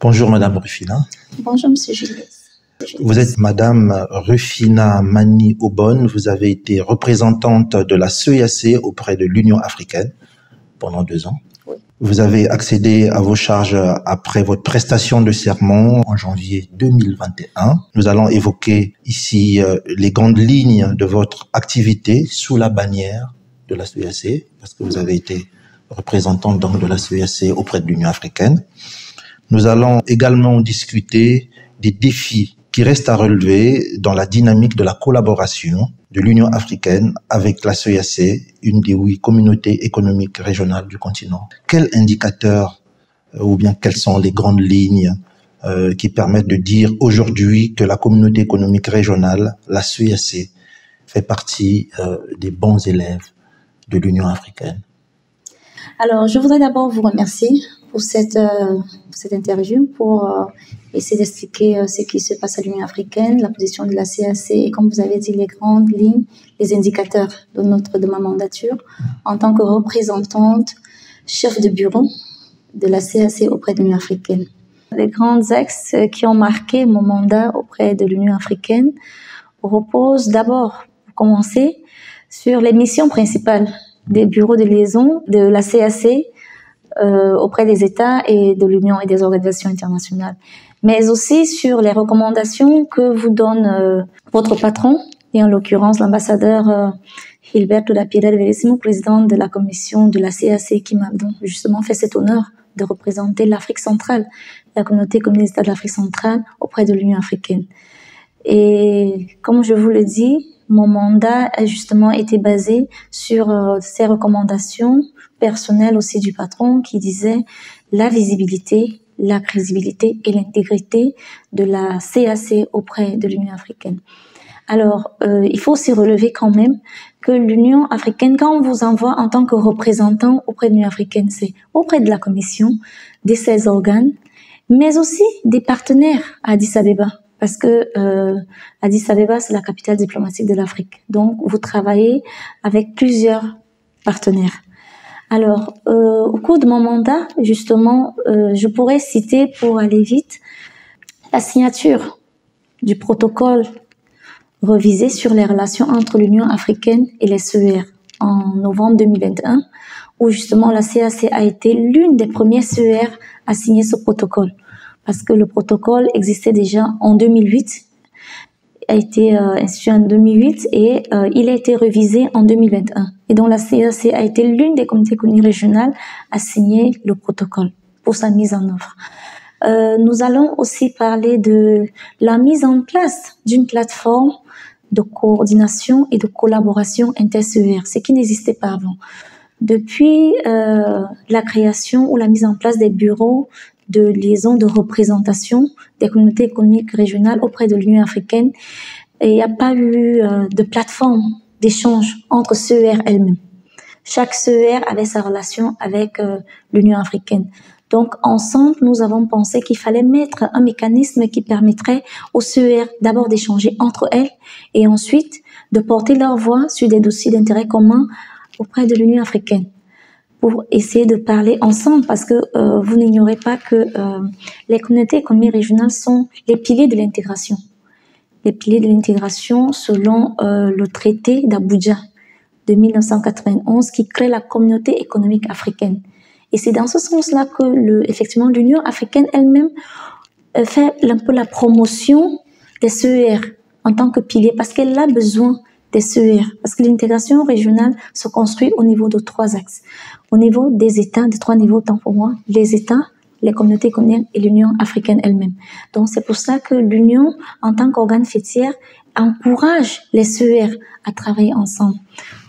Bonjour Madame Rufina. Bonjour Monsieur Julius. Vous êtes Madame Rufina Mani-Obone. Vous avez été représentante de la CEEAC auprès de l'Union africaine pendant 2 ans. Oui. Vous avez accédé à vos charges après votre prestation de serment en janvier 2021. Nous allons évoquer ici les grandes lignes de votre activité sous la bannière de la CEEAC, parce que vous avez été représentante donc de la CEEAC auprès de l'Union africaine. Nous allons également discuter des défis qui restent à relever dans la dynamique de la collaboration de l'Union africaine avec la CEEAC, une des 8 communautés économiques régionales du continent. Quels indicateurs ou bien quelles sont les grandes lignes qui permettent de dire aujourd'hui que la communauté économique régionale, la CEEAC, fait partie des bons élèves de l'Union africaine? Alors, je voudrais d'abord vous remercier pour cette interview, pour essayer d'expliquer ce qui se passe à l'Union africaine, la position de la CEEAC et, comme vous avez dit, les grandes lignes, les indicateurs de ma mandature en tant que représentante, chef de bureau de la CEEAC auprès de l'Union africaine. Les grands axes qui ont marqué mon mandat auprès de l'Union africaine reposent d'abord, pour commencer, sur les missions principales des bureaux de liaison de la CEEAC auprès des États et de l'Union et des organisations internationales, mais aussi sur les recommandations que vous donne votre patron, et en l'occurrence l'ambassadeur Gilberto da Piedade Verissimo, président de la commission de la CEEAC, qui m'a donc justement fait cet honneur de représenter l'Afrique centrale, la communauté communiste de l'Afrique centrale auprès de l'Union africaine. Et comme je vous le dis, mon mandat a justement été basé sur ces recommandations personnelles aussi du patron, qui disait la visibilité, la crédibilité et l'intégrité de la CEEAC auprès de l'Union africaine. Alors, il faut aussi relever quand même que l'Union africaine, quand on vous envoie en tant que représentant auprès de l'Union africaine, c'est auprès de la Commission, de ses organes, mais aussi des partenaires à Addis Abeba. Parce que Addis Abeba, c'est la capitale diplomatique de l'Afrique. Donc, vous travaillez avec plusieurs partenaires. Alors, au cours de mon mandat, justement, je pourrais citer, pour aller vite, la signature du protocole revisé sur les relations entre l'Union africaine et les CER en novembre 2021, où justement la CEEAC a été l'une des premières CER à signer ce protocole. Parce que le protocole existait déjà en 2008, a été institué en 2008 et il a été révisé en 2021. Et donc la CEEAC a été l'une des communautés économiques régionales à signer le protocole pour sa mise en œuvre. Nous allons aussi parler de la mise en place d'une plateforme de coordination et de collaboration inter-CER, ce qui n'existait pas avant. Depuis la création ou la mise en place des bureaux de liaison, de représentation des communautés économiques régionales auprès de l'Union africaine, et il n'y a pas eu de plateforme d'échange entre CER elles-mêmes. Chaque CER avait sa relation avec l'Union africaine. Donc, ensemble, nous avons pensé qu'il fallait mettre un mécanisme qui permettrait aux CER d'abord d'échanger entre elles et ensuite de porter leur voix sur des dossiers d'intérêt commun auprès de l'Union africaine, pour essayer de parler ensemble, parce que vous n'ignorez pas que les communautés économiques régionales sont les piliers de l'intégration. Les piliers de l'intégration selon le traité d'Abuja de 1991 qui crée la communauté économique africaine. Et c'est dans ce sens-là que effectivement l'Union africaine elle-même fait un peu la promotion des CER en tant que pilier, parce qu'elle a besoin des CER, parce que l'intégration régionale se construit au niveau de 3 axes. Au niveau des États, de 3 niveaux, tant pour moi, les États, les communautés économiques et l'Union africaine elle-même. Donc c'est pour ça que l'Union, en tant qu'organe fêtière, encourage les CER à travailler ensemble,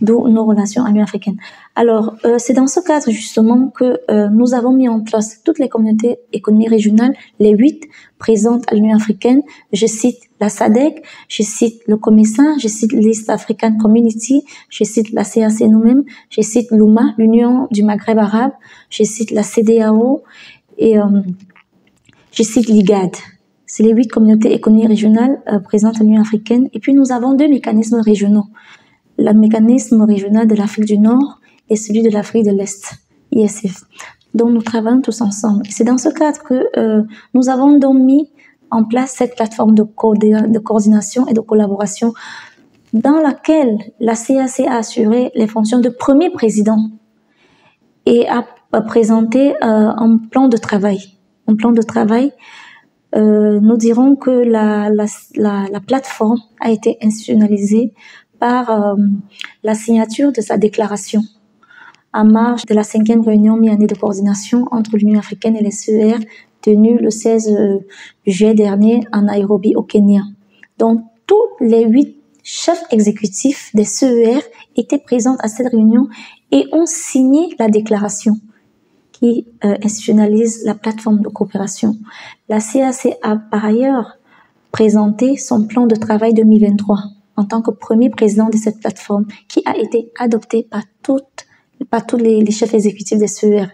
d'où nos relations à l'Union africaine. Alors, c'est dans ce cadre justement que nous avons mis en place toutes les communautés économiques régionales, les 8 présentes à l'Union africaine. Je cite la SADC, je cite le COMESA, je cite l'East African Community, je cite la CEEAC nous-mêmes, je cite l'UMA, l'Union du Maghreb arabe, je cite la CEDEAO et je cite l'IGAD. C'est les 8 communautés économiques régionales présentes à l'Union africaine. Et puis nous avons 2 mécanismes régionaux. Le mécanisme régional de l'Afrique du Nord et celui de l'Afrique de l'Est, ISF. dont nous travaillons tous ensemble. C'est dans ce cadre que nous avons donc mis en place cette plateforme de coordination et de collaboration dans laquelle la CAC a assuré les fonctions de premier président et a présenté un plan de travail. Un plan de travail, nous dirons que la plateforme a été institutionnalisée par la signature de sa déclaration en marge de la 5e réunion mi-année de coordination entre l'Union africaine et les CER tenue le 16 juillet dernier à Nairobi au Kenya. Donc, tous les 8 chefs exécutifs des CER étaient présents à cette réunion et ont signé la déclaration qui institutionnalise la plateforme de coopération. La CAC a par ailleurs présenté son plan de travail 2023 en tant que premier président de cette plateforme qui a été adopté par tous les chefs exécutifs des CER.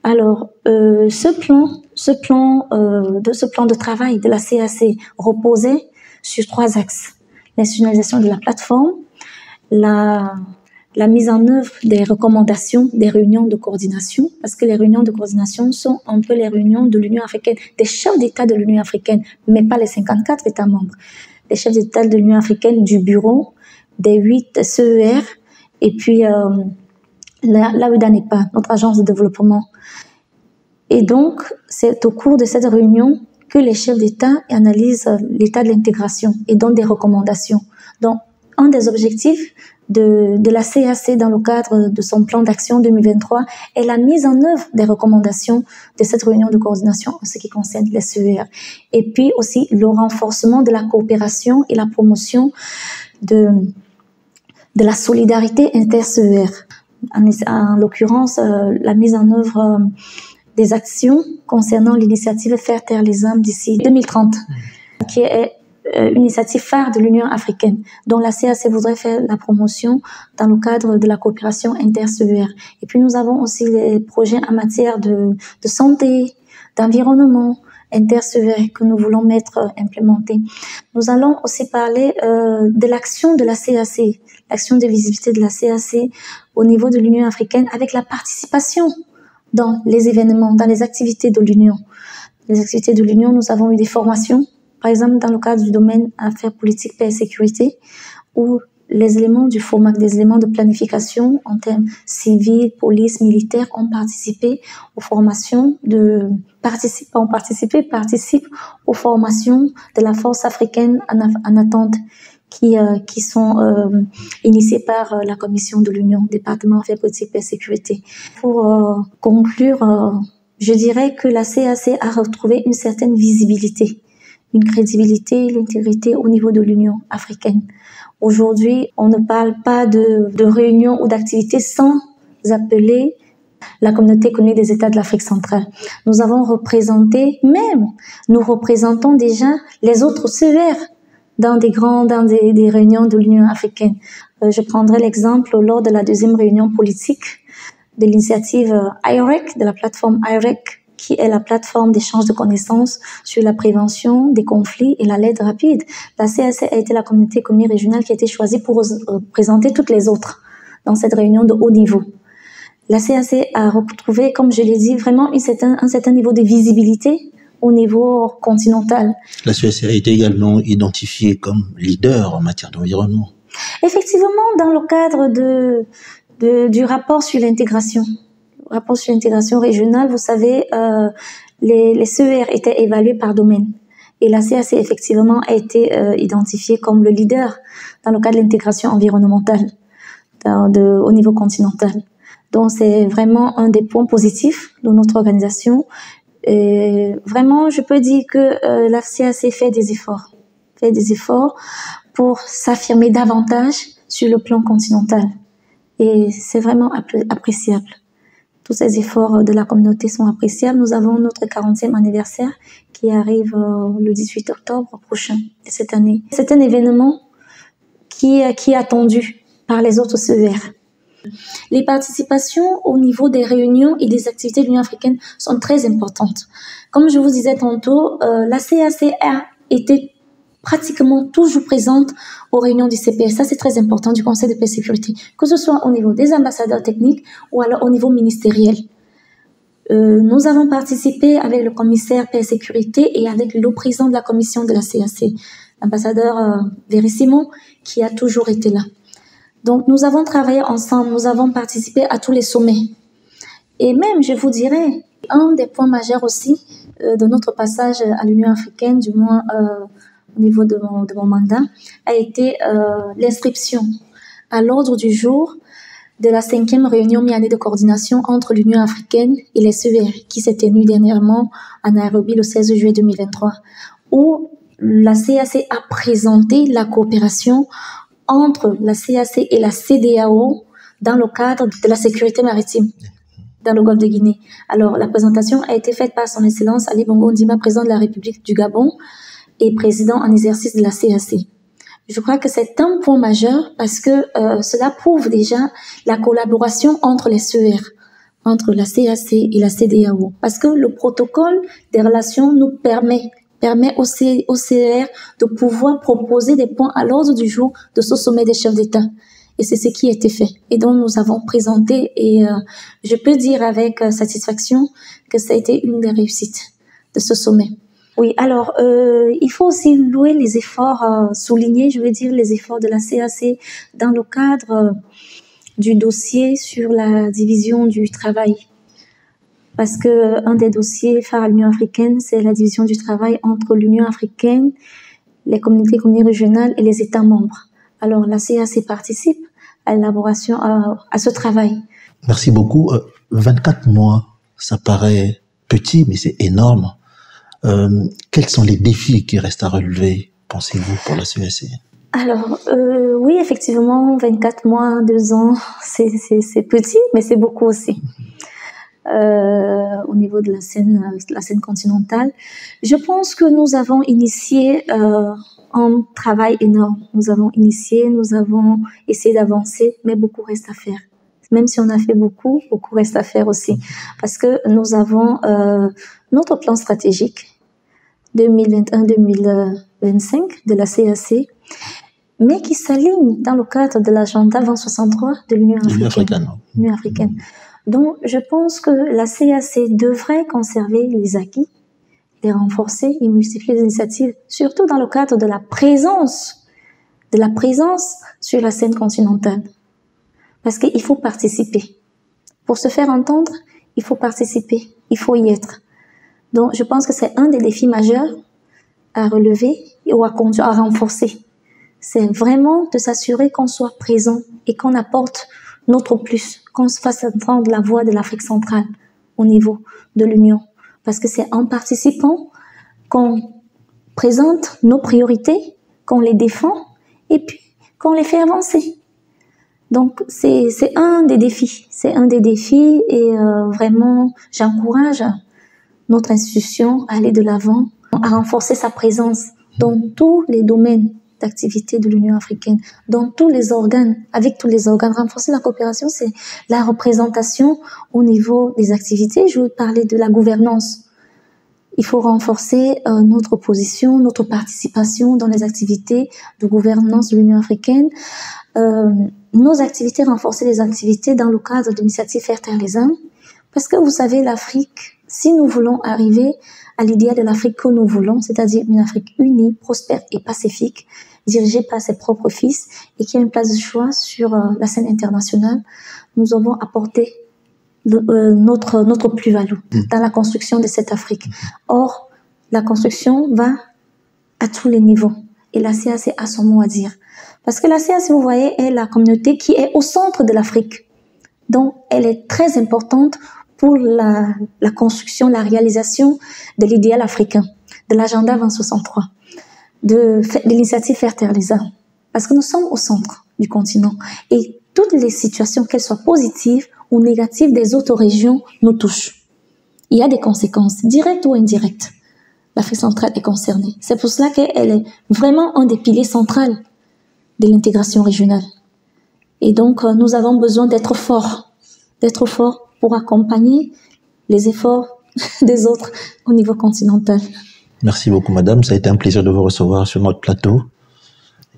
Alors, ce plan de travail de la CAC reposait sur 3 axes. L'institutionnalisation de la plateforme, la mise en œuvre des recommandations des réunions de coordination, parce que les réunions de coordination sont un peu les réunions de l'Union africaine, des chefs d'État de l'Union africaine, mais pas les 54 États membres. Les chefs d'État de l'Union africaine du bureau, des 8 CER, et puis la UDANEPA, notre agence de développement. Et donc, c'est au cours de cette réunion que les chefs d'État analysent l'état de l'intégration et donnent des recommandations. Donc, un des objectifs de la CAC dans le cadre de son plan d'action 2023 est la mise en œuvre des recommandations de cette réunion de coordination en ce qui concerne les CER. Et puis aussi le renforcement de la coopération et la promotion de la solidarité inter-CER. En l'occurrence, la mise en œuvre des actions concernant l'initiative Faire taire les âmes d'ici 2030, qui est une initiative phare de l'Union africaine, dont la CAC voudrait faire la promotion dans le cadre de la coopération inter-CER. Et puis nous avons aussi les projets en matière de santé, d'environnement inter-CER que nous voulons implémenter. Nous allons aussi parler de l'action de la CAC, l'action de visibilité de la CAC au niveau de l'Union africaine avec la participation dans les événements, dans les activités de l'Union. Les activités de l'Union, nous avons eu des formations, par exemple dans le cadre du domaine affaires politiques, paix et sécurité, où les éléments du FOMAC, des éléments de planification en termes civils, police, militaires, ont participé aux formations participent aux formations de la force africaine en attente, qui sont initiées par la Commission de l'Union, département affaires politiques, paix et sécurité. Pour conclure, je dirais que la CAC a retrouvé une certaine visibilité, une crédibilité, l'intégrité au niveau de l'Union africaine. Aujourd'hui, on ne parle pas de réunions ou d'activités sans appeler la communauté économique des États de l'Afrique centrale. Nous représentons déjà les autres CER dans des réunions de l'Union africaine. Je prendrai l'exemple lors de la 2e réunion politique de l'initiative IREC, de la plateforme IREC, qui est la plateforme d'échange de connaissances sur la prévention des conflits et la l'aide rapide. La CAC a été la communauté économique régionale qui a été choisie pour représenter toutes les autres dans cette réunion de haut niveau. La CAC a retrouvé, comme je l'ai dit, vraiment un certain niveau de visibilité au niveau continental. La CAC a été également identifiée comme leader en matière d'environnement. Effectivement, dans le cadre du rapport sur l'intégration. Rapport sur l'intégration régionale, vous savez, les CER étaient évalués par domaine. Et la CAC, effectivement, a été identifiée comme le leader dans le cadre de l'intégration environnementale au niveau continental. Donc, c'est vraiment un des points positifs de notre organisation. Et vraiment, je peux dire que la CAC fait des efforts pour s'affirmer davantage sur le plan continental. Et c'est vraiment appréciable. Tous ces efforts de la communauté sont appréciables. Nous avons notre 40e anniversaire qui arrive le 18 octobre prochain de cette année. C'est un événement qui est attendu par les autres CER. Les participations au niveau des réunions et des activités de l'Union africaine sont très importantes. Comme je vous disais tantôt, la CAC a été pratiquement toujours présente aux réunions du CPS. Ça, c'est très important, du Conseil de paix et sécurité, que ce soit au niveau des ambassadeurs techniques ou alors au niveau ministériel. Nous avons participé avec le commissaire paix et sécurité et avec le président de la commission de la CAC, l'ambassadeur Verissimo, qui a toujours été là. Donc, nous avons travaillé ensemble, nous avons participé à tous les sommets. Et même, je vous dirais, un des points majeurs aussi de notre passage à l'Union africaine, du moins au niveau de mon mandat, a été l'inscription à l'ordre du jour de la 5e réunion mi-année de coordination entre l'Union africaine et les CER, qui s'est tenue dernièrement à Nairobi le 16 juillet 2023, où la CAC a présenté la coopération entre la CAC et la CEDEAO dans le cadre de la sécurité maritime dans le golfe de Guinée. Alors, la présentation a été faite par son Excellence Ali Bongo Ondimba, président de la République du Gabon et président en exercice de la CAC. Je crois que c'est un point majeur parce que cela prouve déjà la collaboration entre les CER, entre la CAC et la CEDEAO. Parce que le protocole des relations nous permet au CER de pouvoir proposer des points à l'ordre du jour de ce sommet des chefs d'État. Et c'est ce qui a été fait. Et donc, nous avons présenté, et je peux dire avec satisfaction que ça a été une des réussites de ce sommet. Oui, alors, il faut aussi louer les efforts, souligner, je veux dire, les efforts de la CAC dans le cadre du dossier sur la division du travail. Parce que un des dossiers phares à l'Union africaine, c'est la division du travail entre l'Union africaine, les communautés régionales et les États membres. Alors, la CAC participe à l'élaboration, à ce travail. Merci beaucoup. 24 mois, ça paraît petit, mais c'est énorme. Quels sont les défis qui restent à relever, pensez-vous, pour la CAC? Alors, oui, effectivement, 24 mois, 2 ans, c'est petit, mais c'est beaucoup aussi. Au niveau de la scène continentale, je pense que nous avons initié un travail énorme. Nous avons essayé d'avancer, mais beaucoup reste à faire. Même si on a fait beaucoup reste à faire aussi. Parce que nous avons notre plan stratégique 2021-2025 de la CAC, mais qui s'aligne dans le cadre de l'agenda 2063 de l'Union africaine. Donc, je pense que la CAC devrait conserver les acquis, les renforcer et multiplier les initiatives, surtout dans le cadre de la présence sur la scène continentale. Parce qu'il faut participer. Pour se faire entendre, il faut participer, il faut y être. Donc, je pense que c'est un des défis majeurs à relever ou à renforcer. C'est vraiment de s'assurer qu'on soit présent et qu'on apporte notre plus, qu'on se fasse entendre la voix de l'Afrique centrale au niveau de l'Union. Parce que c'est en participant qu'on présente nos priorités, qu'on les défend et puis qu'on les fait avancer. Donc, c'est un des défis. C'est un des défis et vraiment, j'encourage notre institution à aller de l'avant, à renforcer sa présence dans tous les domaines d'activité de l'Union africaine, dans tous les organes, avec tous les organes. Renforcer la coopération, c'est la représentation au niveau des activités. Je veux parler de la gouvernance. Il faut renforcer notre position, notre participation dans les activités de gouvernance de l'Union africaine. Nos activités, renforcer les activités dans le cadre de l'initiative Faire taire les âmes. Parce que vous savez, l'Afrique, si nous voulons arriver à l'idéal de l'Afrique que nous voulons, c'est-à-dire une Afrique unie, prospère et pacifique, dirigée par ses propres fils et qui a une place de choix sur la scène internationale, nous devons apporter notre plus-value dans la construction de cette Afrique. Or, la construction va à tous les niveaux et la CAC a son mot à dire. Parce que la CAC, vous voyez, est la communauté qui est au centre de l'Afrique. Donc, elle est très importante pour la construction, la réalisation de l'idéal africain, de l'agenda 2063, de l'initiative Faire taire les âmes. Parce que nous sommes au centre du continent. Et toutes les situations, qu'elles soient positives ou négatives des autres régions, nous touchent. Il y a des conséquences, directes ou indirectes. L'Afrique centrale est concernée. C'est pour cela qu'elle est vraiment un des piliers centraux de l'intégration régionale. Et donc, nous avons besoin d'être forts pour accompagner les efforts des autres au niveau continental. Merci beaucoup, madame. Ça a été un plaisir de vous recevoir sur notre plateau.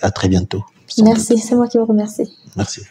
À très bientôt. Merci, c'est moi qui vous remercie. Merci.